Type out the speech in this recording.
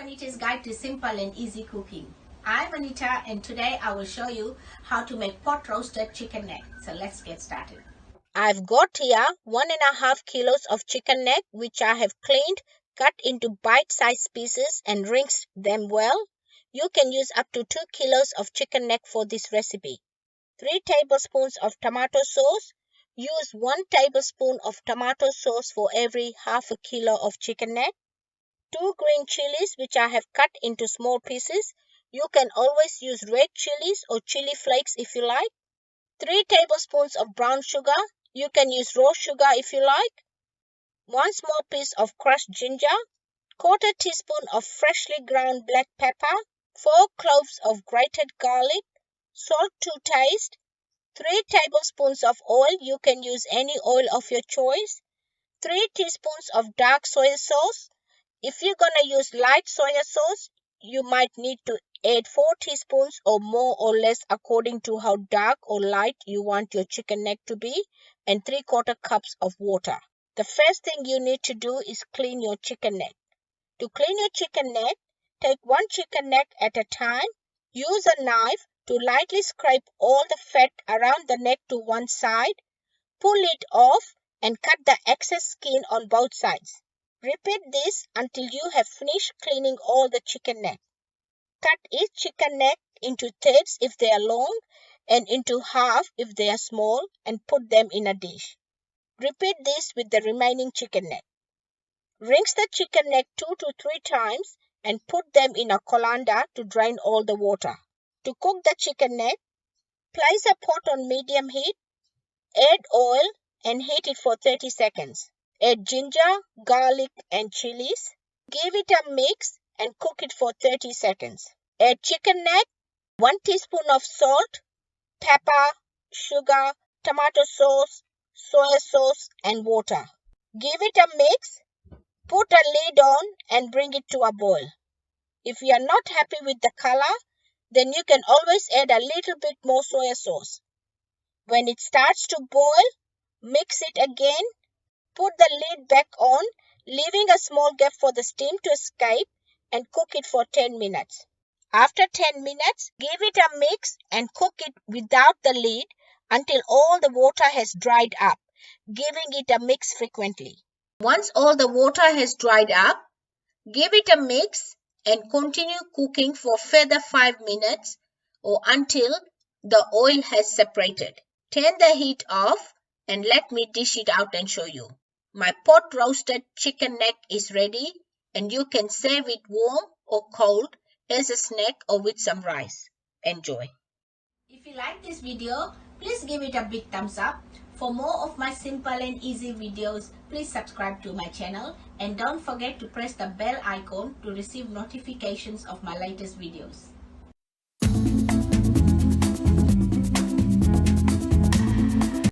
Anita's Guide to Simple and Easy Cooking. I'm Anita and today I will show you how to make pot roasted chicken neck. So let's get started. I've got here 1.5 kilos of chicken neck which I have cleaned, cut into bite-sized pieces and rinsed them well. You can use up to 2 kilos of chicken neck for this recipe. 3 tablespoons of tomato sauce. Use 1 tablespoon of tomato sauce for every half a kilo of chicken neck. 2 green chilies which I have cut into small pieces. You can always use red chilies or chili flakes if you like. 3 tablespoons of brown sugar. You can use raw sugar if you like. 1 small piece of crushed ginger. 1/4 teaspoon of freshly ground black pepper. 4 cloves of grated garlic. Salt to taste. 3 tablespoons of oil. You can use any oil of your choice. 3 teaspoons of dark soy sauce. If you're gonna use light soya sauce, you might need to add 4 teaspoons or more or less according to how dark or light you want your chicken neck to be, and 3/4 cups of water. The first thing you need to do is clean your chicken neck. To clean your chicken neck, take one chicken neck at a time. Use a knife to lightly scrape all the fat around the neck to one side. Pull it off and cut the excess skin on both sides. Repeat this until you have finished cleaning all the chicken neck. Cut each chicken neck into thirds if they are long and into half if they are small and put them in a dish. Repeat this with the remaining chicken neck. Rinse the chicken neck 2 to 3 times and put them in a colander to drain all the water. To cook the chicken neck, place a pot on medium heat, add oil and heat it for 30 seconds. Add ginger, garlic and chilies. Give it a mix and cook it for 30 seconds. Add chicken neck, 1 teaspoon of salt, pepper, sugar, tomato sauce, soy sauce and water. Give it a mix, put a lid on and bring it to a boil. If you are not happy with the color, then you can always add a little bit more soy sauce. When it starts to boil, mix it again. Put the lid back on, leaving a small gap for the steam to escape and cook it for 10 minutes. After 10 minutes, give it a mix and cook it without the lid until all the water has dried up, giving it a mix frequently. Once all the water has dried up, give it a mix and continue cooking for further 5 minutes or until the oil has separated. Turn the heat off and let me dish it out and show you. My pot roasted chicken neck is ready and you can serve it warm or cold as a snack or with some rice. Enjoy. If you like this video, please give it a big thumbs up. For more of my simple and easy videos, please subscribe to my channel and don't forget to press the bell icon to receive notifications of my latest videos.